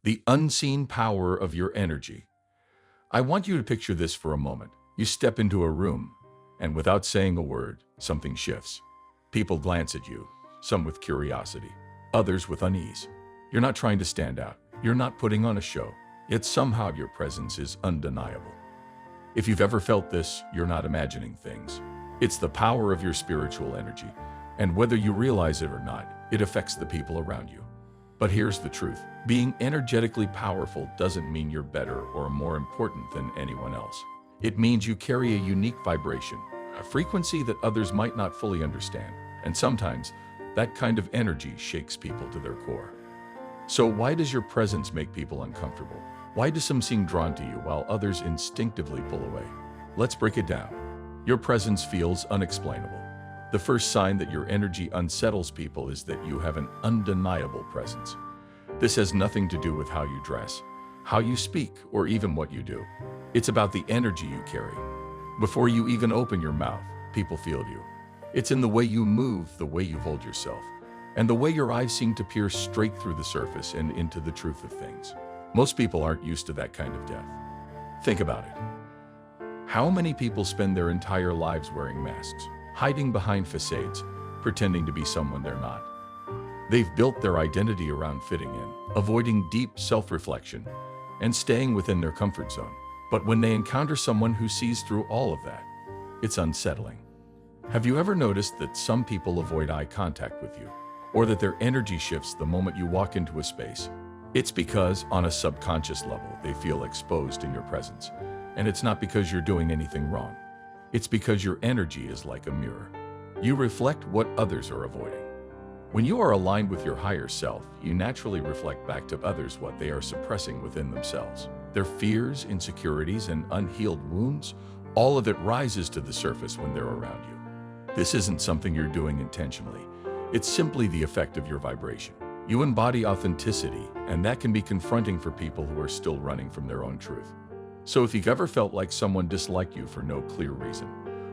The unseen power of your energy. I want you to picture this for a moment. You step into a room, and without saying a word, something shifts. People glance at you, some with curiosity, others with unease. You're not trying to stand out. You're not putting on a show. Yet somehow your presence is undeniable. If you've ever felt this, you're not imagining things. It's the power of your spiritual energy, and whether you realize it or not, it affects the people around you. But here's the truth. Being energetically powerful doesn't mean you're better or more important than anyone else. It means you carry a unique vibration, a frequency that others might not fully understand. And sometimes, that kind of energy shakes people to their core. So why does your presence make people uncomfortable? Why do some seem drawn to you while others instinctively pull away? Let's break it down. Your presence feels unexplainable. The first sign that your energy unsettles people is that you have an undeniable presence. This has nothing to do with how you dress, how you speak, or even what you do. It's about the energy you carry. Before you even open your mouth, people feel you. It's in the way you move, the way you hold yourself, and the way your eyes seem to pierce straight through the surface and into the truth of things. Most people aren't used to that kind of depth. Think about it. How many people spend their entire lives wearing masks, hiding behind facades, pretending to be someone they're not? They've built their identity around fitting in, avoiding deep self-reflection, and staying within their comfort zone. But when they encounter someone who sees through all of that, it's unsettling. Have you ever noticed that some people avoid eye contact with you, or that their energy shifts the moment you walk into a space? It's because, on a subconscious level, they feel exposed in your presence. And it's not because you're doing anything wrong. It's because your energy is like a mirror. You reflect what others are avoiding. When you are aligned with your higher self, you naturally reflect back to others what they are suppressing within themselves. Their fears, insecurities, and unhealed wounds, all of it rises to the surface when they're around you. This isn't something you're doing intentionally. It's simply the effect of your vibration. You embody authenticity, and that can be confronting for people who are still running from their own truth. So if you've ever felt like someone disliked you for no clear reason,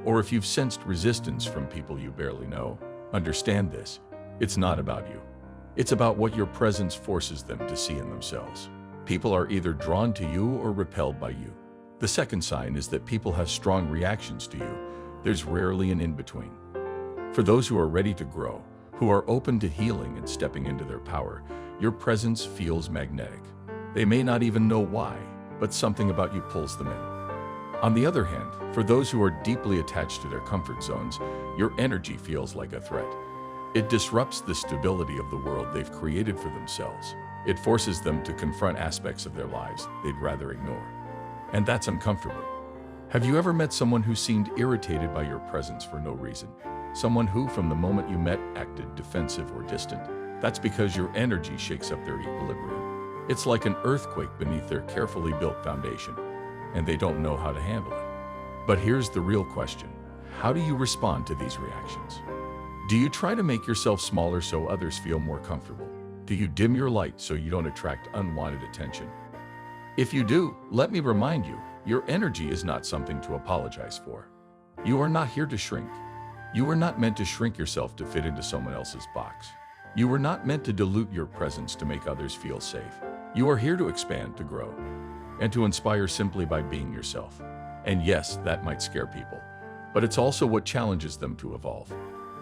or if you've sensed resistance from people you barely know, understand this. It's not about you. It's about what your presence forces them to see in themselves. People are either drawn to you or repelled by you. The second sign is that people have strong reactions to you. There's rarely an in-between. For those who are ready to grow, who are open to healing and stepping into their power, your presence feels magnetic. They may not even know why, but something about you pulls them in. On the other hand, for those who are deeply attached to their comfort zones, your energy feels like a threat. It disrupts the stability of the world they've created for themselves. It forces them to confront aspects of their lives they'd rather ignore. And that's uncomfortable. Have you ever met someone who seemed irritated by your presence for no reason? Someone who, from the moment you met, acted defensive or distant? That's because your energy shakes up their equilibrium. It's like an earthquake beneath their carefully built foundation, and they don't know how to handle it. But here's the real question. How do you respond to these reactions? Do you try to make yourself smaller so others feel more comfortable? Do you dim your light so you don't attract unwanted attention? If you do, let me remind you, your energy is not something to apologize for. You are not here to shrink. You were not meant to shrink yourself to fit into someone else's box. You were not meant to dilute your presence to make others feel safe. You are here to expand, to grow, and to inspire simply by being yourself. And yes, that might scare people, but it's also what challenges them to evolve.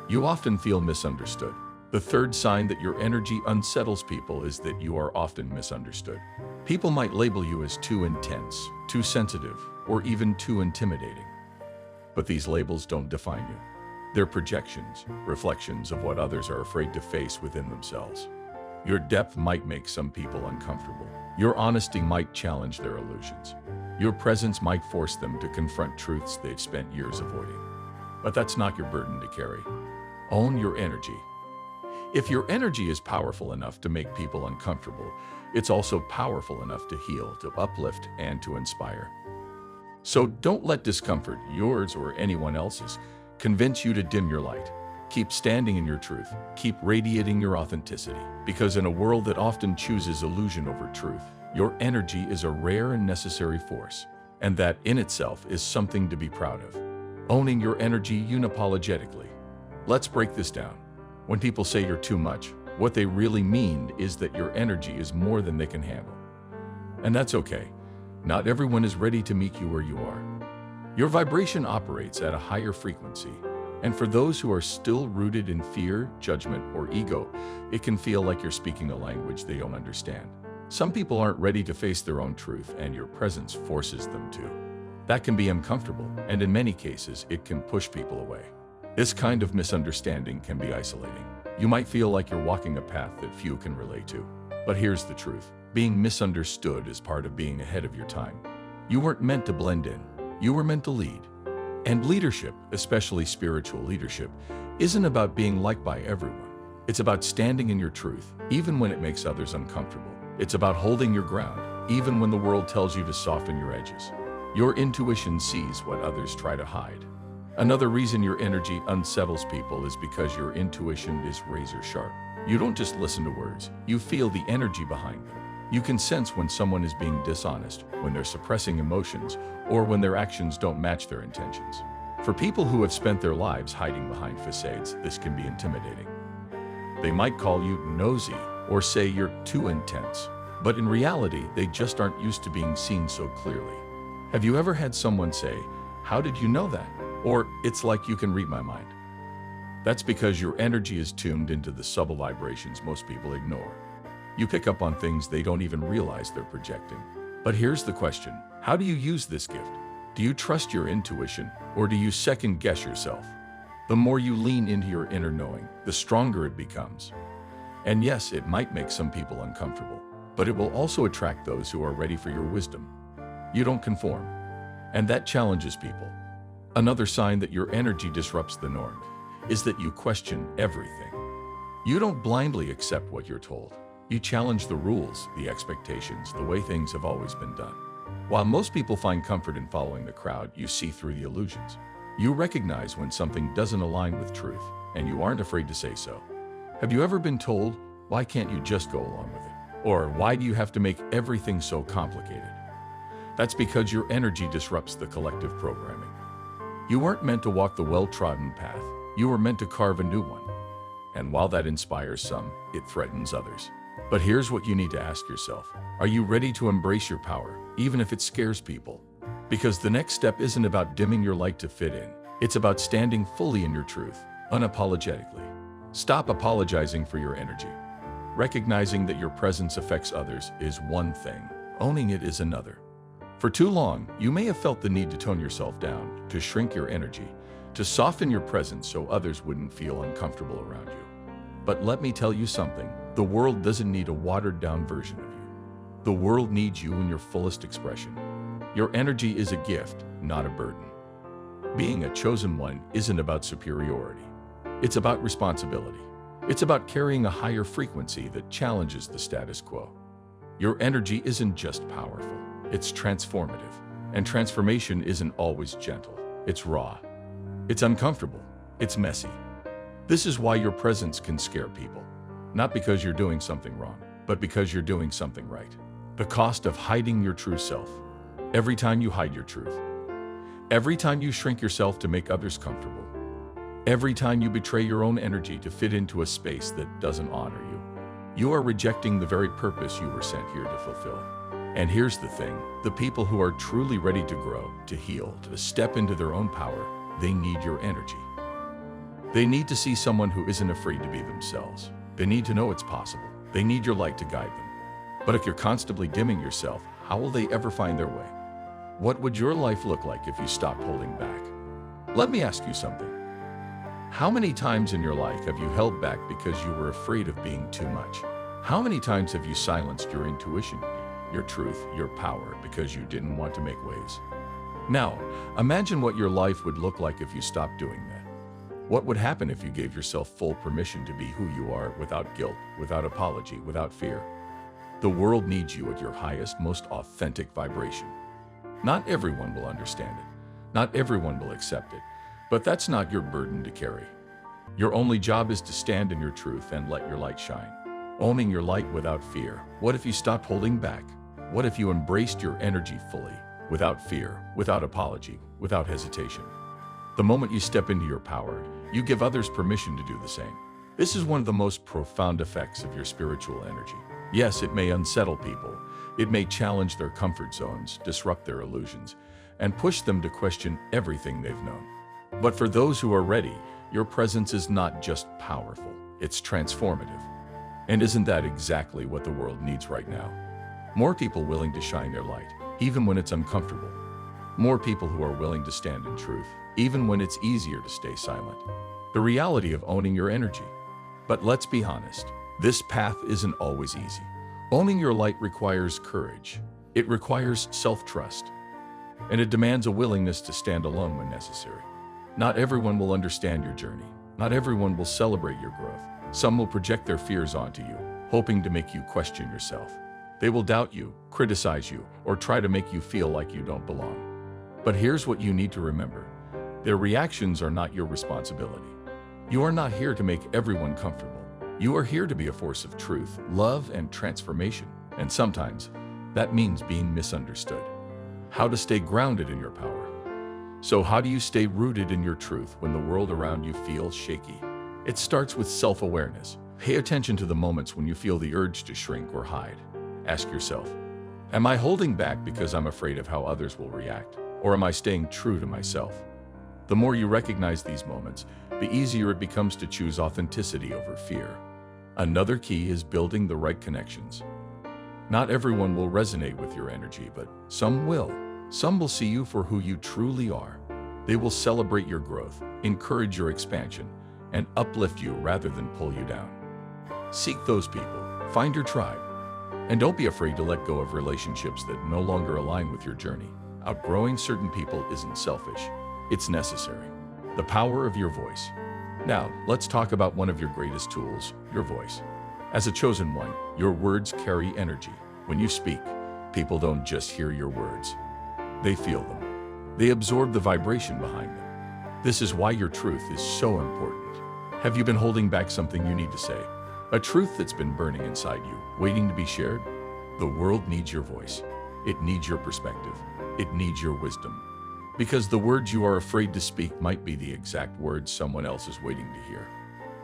You often feel misunderstood. The third sign that your energy unsettles people is that you are often misunderstood. People might label you as too intense, too sensitive, or even too intimidating. But these labels don't define you. They're projections, reflections of what others are afraid to face within themselves. Your depth might make some people uncomfortable. Your honesty might challenge their illusions. Your presence might force them to confront truths they've spent years avoiding. But that's not your burden to carry. Own your energy. If your energy is powerful enough to make people uncomfortable, it's also powerful enough to heal, to uplift, and to inspire. So don't let discomfort, yours or anyone else's, convince you to dim your light. Keep standing in your truth. Keep radiating your authenticity. Because in a world that often chooses illusion over truth, your energy is a rare and necessary force. And that in itself is something to be proud of. Owning your energy unapologetically. Let's break this down. When people say you're too much, what they really mean is that your energy is more than they can handle. And that's okay. Not everyone is ready to meet you where you are. Your vibration operates at a higher frequency, and for those who are still rooted in fear, judgment, or ego, it can feel like you're speaking a language they don't understand. Some people aren't ready to face their own truth, and your presence forces them to. That can be uncomfortable, and in many cases, it can push people away. This kind of misunderstanding can be isolating. You might feel like you're walking a path that few can relate to. But here's the truth. Being misunderstood is part of being ahead of your time. You weren't meant to blend in. You were meant to lead. And leadership, especially spiritual leadership, isn't about being liked by everyone. It's about standing in your truth, even when it makes others uncomfortable. It's about holding your ground, even when the world tells you to soften your edges. Your intuition sees what others try to hide. Another reason your energy unsettles people is because your intuition is razor sharp. You don't just listen to words, you feel the energy behind them. You can sense when someone is being dishonest, when they're suppressing emotions, or when their actions don't match their intentions. For people who have spent their lives hiding behind facades, this can be intimidating. They might call you nosy or say you're too intense, but in reality, they just aren't used to being seen so clearly. Have you ever had someone say, "How did you know that?" Or, "It's like you can read my mind." That's because your energy is tuned into the subtle vibrations most people ignore. You pick up on things they don't even realize they're projecting. But here's the question. How do you use this gift? Do you trust your intuition, or do you second-guess yourself? The more you lean into your inner knowing, the stronger it becomes. And yes, it might make some people uncomfortable, but it will also attract those who are ready for your wisdom. You don't conform, and that challenges people. Another sign that your energy disrupts the norm is that you question everything. You don't blindly accept what you're told. You challenge the rules, the expectations, the way things have always been done. While most people find comfort in following the crowd, you see through the illusions. You recognize when something doesn't align with truth, and you aren't afraid to say so. Have you ever been told, "Why can't you just go along with it?" Or, "Why do you have to make everything so complicated?" That's because your energy disrupts the collective programming. You weren't meant to walk the well-trodden path. You were meant to carve a new one. And while that inspires some, it threatens others. But here's what you need to ask yourself. Are you ready to embrace your power, even if it scares people? Because the next step isn't about dimming your light to fit in. It's about standing fully in your truth, unapologetically. Stop apologizing for your energy. Recognizing that your presence affects others is one thing. Owning it is another. For too long, you may have felt the need to tone yourself down, to shrink your energy, to soften your presence so others wouldn't feel uncomfortable around you. But let me tell you something, the world doesn't need a watered-down version of you. The world needs you in your fullest expression. Your energy is a gift, not a burden. Being a chosen one isn't about superiority. It's about responsibility. It's about carrying a higher frequency that challenges the status quo. Your energy isn't just powerful, it's transformative. And transformation isn't always gentle. It's raw. It's uncomfortable. It's messy. This is why your presence can scare people. Not because you're doing something wrong, but because you're doing something right. The cost of hiding your true self. Every time you hide your truth. Every time you shrink yourself to make others comfortable. Every time you betray your own energy to fit into a space that doesn't honor you. You are rejecting the very purpose you were sent here to fulfill. And here's the thing, the people who are truly ready to grow, to heal, to step into their own power, they need your energy. They need to see someone who isn't afraid to be themselves. They need to know it's possible. They need your light to guide them. But if you're constantly dimming yourself, how will they ever find their way? What would your life look like if you stopped holding back? Let me ask you something. How many times in your life have you held back because you were afraid of being too much? How many times have you silenced your intuition, your truth, your power because you didn't want to make waves? Now, imagine what your life would look like if you stopped doing that. What would happen if you gave yourself full permission to be who you are without guilt, without apology, without fear? The world needs you at your highest, most authentic vibration. Not everyone will understand it. Not everyone will accept it. But that's not your burden to carry. Your only job is to stand in your truth and let your light shine. Owning your light without fear. What if you stopped holding back? What if you embraced your energy fully, without fear, without apology, without hesitation? The moment you step into your power, you give others permission to do the same. This is one of the most profound effects of your spiritual energy. Yes, it may unsettle people, It may challenge their comfort zones, disrupt their illusions, and push them to question everything they've known. But for those who are ready, your presence is not just powerful, it's transformative. And isn't that exactly what the world needs right now? More people willing to shine their light, even when it's uncomfortable. More people who are willing to stand in truth, even when it's easier to stay silent. The reality of owning your energy. But let's be honest, this path isn't always easy. Owning your light requires courage. It requires self-trust. And it demands a willingness to stand alone when necessary. Not everyone will understand your journey. Not everyone will celebrate your growth. Some will project their fears onto you, hoping to make you question yourself. They will doubt you, criticize you, or try to make you feel like you don't belong. But here's what you need to remember. Their reactions are not your responsibility. You are not here to make everyone comfortable. You are here to be a force of truth, love, and transformation. And sometimes, that means being misunderstood. How to stay grounded in your power. So how do you stay rooted in your truth when the world around you feels shaky? It starts with self-awareness. Pay attention to the moments when you feel the urge to shrink or hide. Ask yourself, am I holding back because I'm afraid of how others will react? Or am I staying true to myself? The more you recognize these moments, the easier it becomes to choose authenticity over fear. Another key is building the right connections. Not everyone will resonate with your energy, but some will. Some will see you for who you truly are. They will celebrate your growth, encourage your expansion, and uplift you rather than pull you down. Seek those people, find your tribe, and don't be afraid to let go of relationships that no longer align with your journey. Outgrowing certain people isn't selfish, it's necessary. The power of your voice. Now, let's talk about one of your greatest tools, your voice. As a chosen one, your words carry energy. When you speak, people don't just hear your words. They feel them. They absorb the vibration behind them. This is why your truth is so important. Have you been holding back something you need to say? A truth that's been burning inside you, waiting to be shared? The world needs your voice. It needs your perspective. It needs your wisdom. Because the words you are afraid to speak might be the exact words someone else is waiting to hear.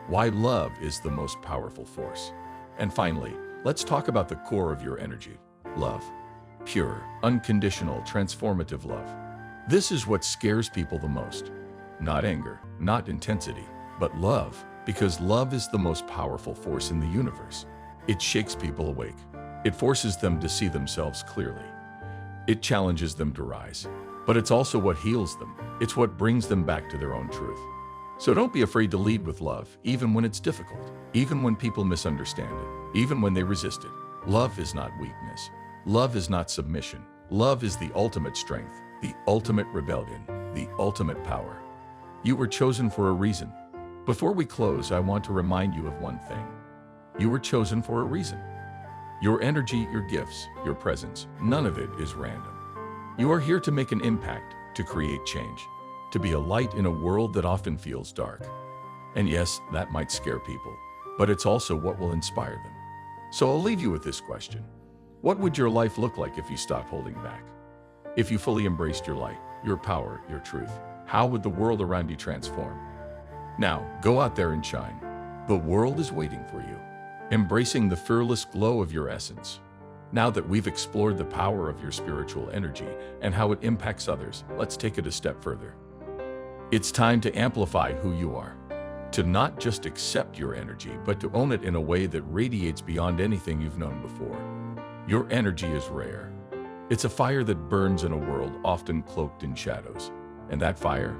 Why love is the most powerful force. And finally, let's talk about the core of your energy. Love. Pure, unconditional, transformative love. This is what scares people the most. Not anger, not intensity, but love. Because love is the most powerful force in the universe. It shakes people awake. It forces them to see themselves clearly. It challenges them to rise. But it's also what heals them. It's what brings them back to their own truth. So don't be afraid to lead with love, even when it's difficult, even when people misunderstand it, even when they resist it. Love is not weakness. Love is not submission. Love is the ultimate strength, the ultimate rebellion, the ultimate power. You were chosen for a reason. Before we close, I want to remind you of one thing. You were chosen for a reason. Your energy, your gifts, your presence, none of it is random. You are here to make an impact, to create change, to be a light in a world that often feels dark. And yes, that might scare people, but it's also what will inspire them. So I'll leave you with this question. What would your life look like if you stopped holding back? If you fully embraced your light, your power, your truth, how would the world around you transform? Now, go out there and shine. The world is waiting for you, embracing the fearless glow of your essence. Now that we've explored the power of your spiritual energy and how it impacts others, let's take it a step further. It's time to amplify who you are, to not just accept your energy, but to own it in a way that radiates beyond anything you've known before. Your energy is rare. It's a fire that burns in a world often cloaked in shadows. And that fire,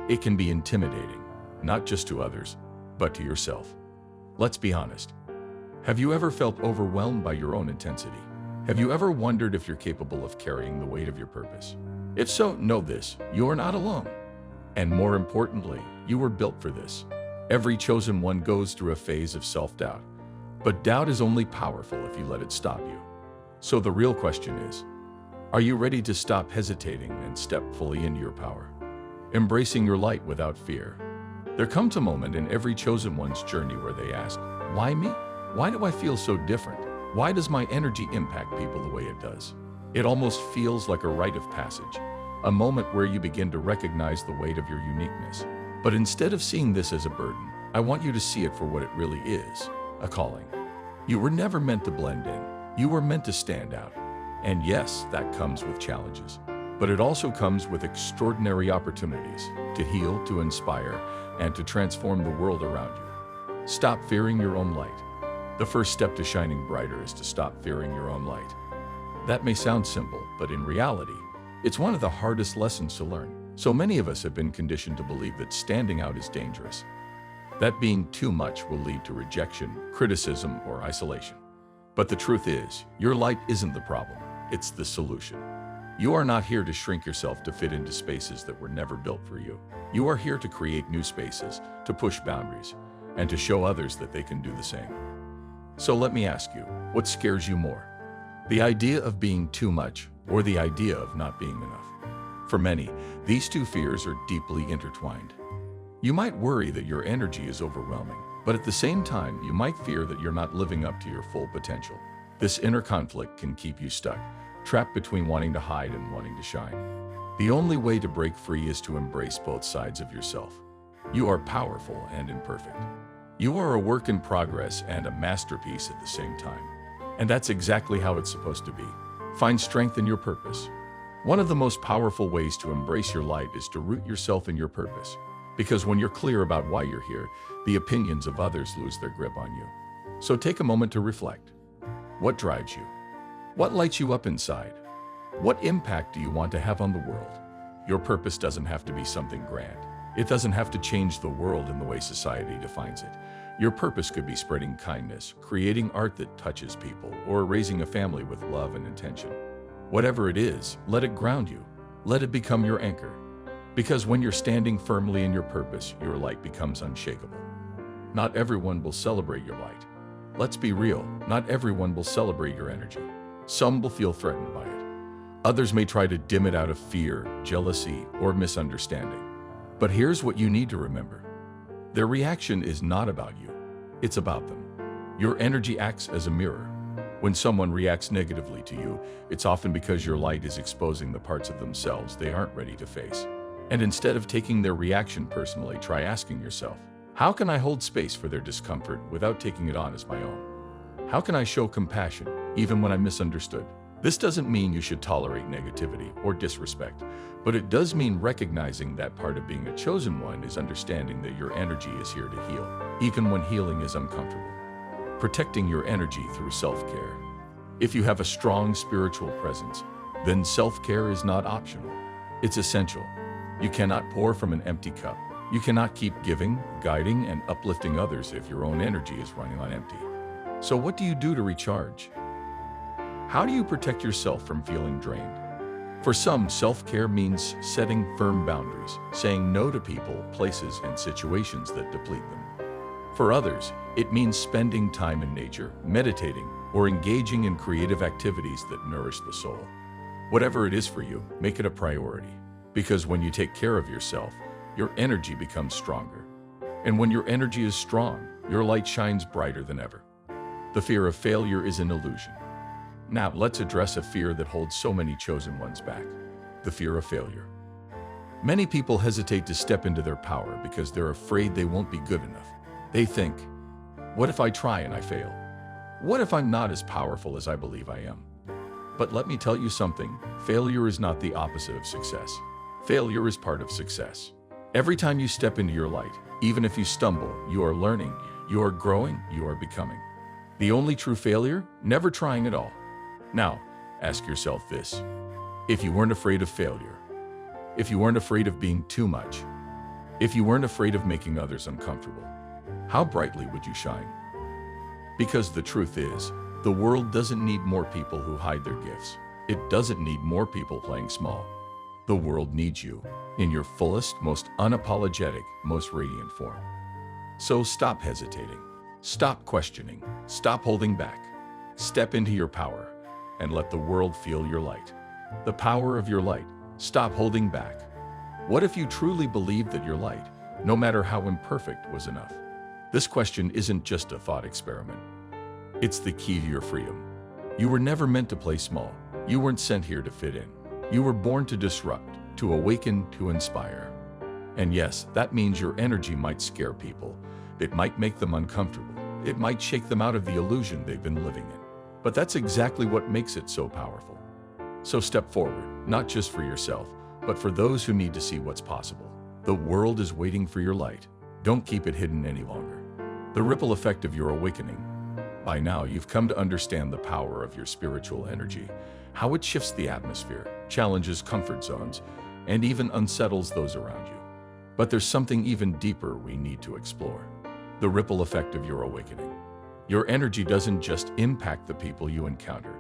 it can be intimidating, not just to others, but to yourself. Let's be honest. Have you ever felt overwhelmed by your own intensity? Have you ever wondered if you're capable of carrying the weight of your purpose? If so, know this, you are not alone. And more importantly, you were built for this. Every chosen one goes through a phase of self-doubt, but doubt is only powerful if you let it stop you. So the real question is, are you ready to stop hesitating and step fully into your power? Embracing your light without fear. There comes a moment in every chosen one's journey where they ask, why me? Why do I feel so different? Why does my energy impact people the way it does? It almost feels like a rite of passage, a moment where you begin to recognize the weight of your uniqueness. But instead of seeing this as a burden, I want you to see it for what it really is, a calling. You were never meant to blend in. You were meant to stand out. And yes, that comes with challenges. But it also comes with extraordinary opportunities to heal, to inspire, and to transform the world around you. Stop fearing your own light. The first step to shining brighter is to stop fearing your own light. That may sound simple, but in reality, it's one of the hardest lessons to learn. So many of us have been conditioned to believe that standing out is dangerous, that being too much will lead to rejection, criticism, or isolation. But the truth is, your light isn't the problem, it's the solution. You are not here to shrink yourself to fit into spaces that were never built for you. You are here to create new spaces, to push boundaries, and to show others that they can do the same. So let me ask you, what scares you more? The idea of being too much, or the idea of not being enough? For many, these two fears are deeply intertwined. You might worry that your energy is overwhelming, but at the same time, you might fear that you're not living up to your full potential. This inner conflict can keep you stuck, trapped between wanting to hide and wanting to shine. The only way to break free is to embrace both sides of yourself. You are powerful and imperfect. You are a work in progress and a masterpiece at the same time. And that's exactly how it's supposed to be. Find strength in your purpose. One of the most powerful ways to embrace your light is to root yourself in your purpose. Because when you're clear about why you're here, the opinions of others lose their grip on you. So take a moment to reflect. What drives you? What lights you up inside? What impact do you want to have on the world? Your purpose doesn't have to be something grand. It doesn't have to change the world in the way society defines it. Your purpose could be spreading kindness, creating art that touches people, or raising a family with love and intention. Whatever it is, let it ground you. Let it become your anchor. Because when you're standing firmly in your purpose, your light becomes unshakable. Not everyone will celebrate your light. Let's be real, not everyone will celebrate your energy. Some will feel threatened by it. Others may try to dim it out of fear, jealousy, or misunderstanding. But here's what you need to remember. Their reaction is not about you. It's about them. Your energy acts as a mirror. When someone reacts negatively to you, it's often because your light is exposing the parts of themselves they aren't ready to face. And instead of taking their reaction personally, try asking yourself, how can I hold space for their discomfort without taking it on as my own? How can I show compassion, even when I'm misunderstood? This doesn't mean you should tolerate negativity or disrespect, but it does mean recognizing that part of being a chosen one is understanding that your energy is here to heal, even when healing is uncomfortable. Protecting your energy through self-care. If you have a strong spiritual presence, then self-care is not optional. It's essential. You cannot pour from an empty cup. You cannot keep giving, guiding, and uplifting others if your own energy is running on empty. So what do you do to recharge? How do you protect yourself from feeling drained? For some, self-care means setting firm boundaries, saying no to people, places, and situations that deplete them. For others, it means spending time in nature, meditating, or engaging in creative activities that nourish the soul. Whatever it is for you, make it a priority. Because when you take care of yourself, your energy becomes stronger. And when your energy is strong, your light shines brighter than ever. The fear of failure is an illusion. Now, let's address a fear that holds so many chosen ones back: the fear of failure. Many people hesitate to step into their power because they're afraid they won't be good enough. They think, what if I try and I fail? What if I'm not as powerful as I believe I am? But let me tell you something, failure is not the opposite of success. Failure is part of success. Every time you step into your light, even if you stumble, you are learning, you are growing, you are becoming. The only true failure? Never trying at all. Now, ask yourself this. If you weren't afraid of failure, if you weren't afraid of being too much, if you weren't afraid of making others uncomfortable, how brightly would you shine? Because the truth is, the world doesn't need more people who hide their gifts. It doesn't need more people playing small. The world needs you in your fullest, most unapologetic, most radiant form. So stop hesitating. Stop questioning. Stop holding back. Step into your power and let the world feel your light. The power of your light. Stop holding back. What if you truly believed that your light, no matter how imperfect, was enough? This question isn't just a thought experiment. It's the key to your freedom. You were never meant to play small. You weren't sent here to fit in. You were born to disrupt, to awaken, to inspire. And yes, that means your energy might scare people. It might make them uncomfortable. It might shake them out of the illusion they've been living in. But that's exactly what makes it so powerful. So step forward, not just for yourself, but for those who need to see what's possible. The world is waiting for your light. Don't keep it hidden any longer. The ripple effect of your awakening. By now, you've come to understand the power of your spiritual energy, how it shifts the atmosphere, challenges comfort zones, and even unsettles those around you. But there's something even deeper we need to explore. The ripple effect of your awakening. Your energy doesn't just impact the people you encounter.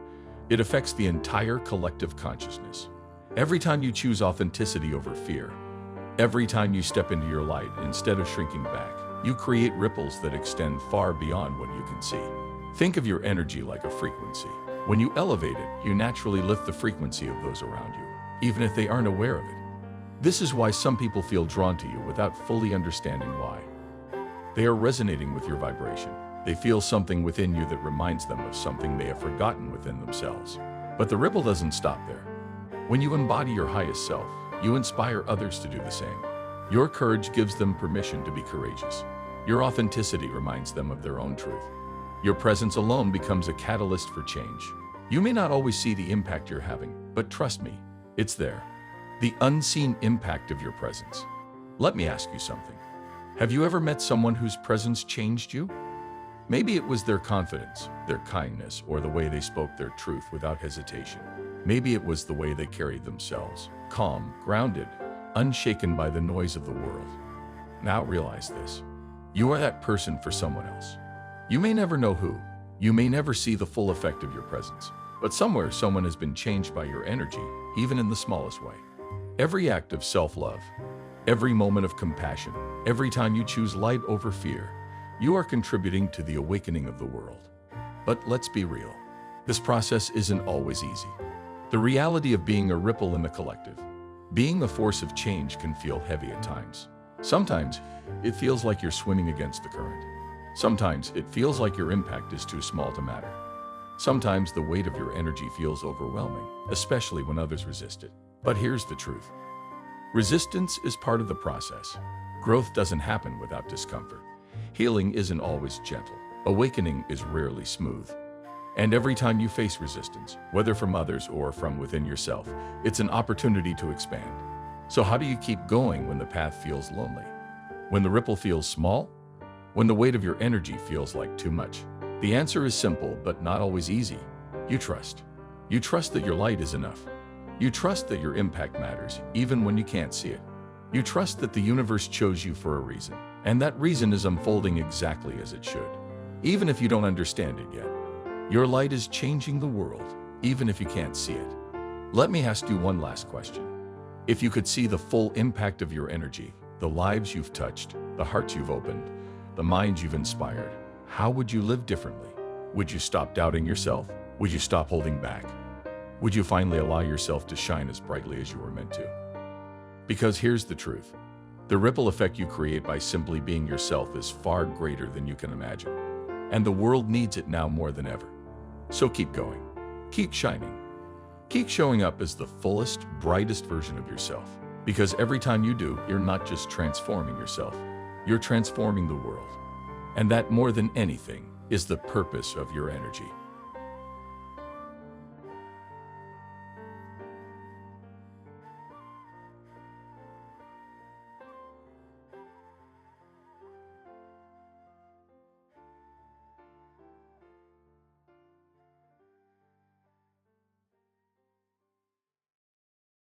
It affects the entire collective consciousness. Every time you choose authenticity over fear, every time you step into your light instead of shrinking back, you create ripples that extend far beyond what you can see. Think of your energy like a frequency. When you elevate it, you naturally lift the frequency of those around you, even if they aren't aware of it. This is why some people feel drawn to you without fully understanding why. They are resonating with your vibration. They feel something within you that reminds them of something they have forgotten within themselves. But the ripple doesn't stop there. When you embody your highest self, you inspire others to do the same. Your courage gives them permission to be courageous. Your authenticity reminds them of their own truth. Your presence alone becomes a catalyst for change. You may not always see the impact you're having, but trust me, it's there. The unseen impact of your presence. Let me ask you something. Have you ever met someone whose presence changed you? Maybe it was their confidence, their kindness, or the way they spoke their truth without hesitation. Maybe it was the way they carried themselves, calm, grounded, unshaken by the noise of the world. Now realize this. You are that person for someone else. You may never know who. You may never see the full effect of your presence. But somewhere someone has been changed by your energy, even in the smallest way. Every act of self-love, every moment of compassion, every time you choose light over fear, you are contributing to the awakening of the world. But let's be real. This process isn't always easy. The reality of being a ripple in the collective, being a force of change, can feel heavy at times. Sometimes it feels like you're swimming against the current. Sometimes it feels like your impact is too small to matter. Sometimes the weight of your energy feels overwhelming, especially when others resist it. But here's the truth. Resistance is part of the process. Growth doesn't happen without discomfort. Healing isn't always gentle. Awakening is rarely smooth. And every time you face resistance, whether from others or from within yourself, it's an opportunity to expand. So how do you keep going when the path feels lonely? When the ripple feels small? When the weight of your energy feels like too much? The answer is simple, but not always easy. You trust. You trust that your light is enough. You trust that your impact matters, even when you can't see it. You trust that the universe chose you for a reason, and that reason is unfolding exactly as it should. Even if you don't understand it yet, your light is changing the world, even if you can't see it. Let me ask you one last question. If you could see the full impact of your energy, the lives you've touched, the hearts you've opened, the minds you've inspired, how would you live differently? Would you stop doubting yourself? Would you stop holding back? Would you finally allow yourself to shine as brightly as you were meant to? Because here's the truth. The ripple effect you create by simply being yourself is far greater than you can imagine. And the world needs it now more than ever. So keep going. Keep shining. Keep showing up as the fullest, brightest version of yourself. Because every time you do, you're not just transforming yourself. You're transforming the world. And that, more than anything, is the purpose of your energy.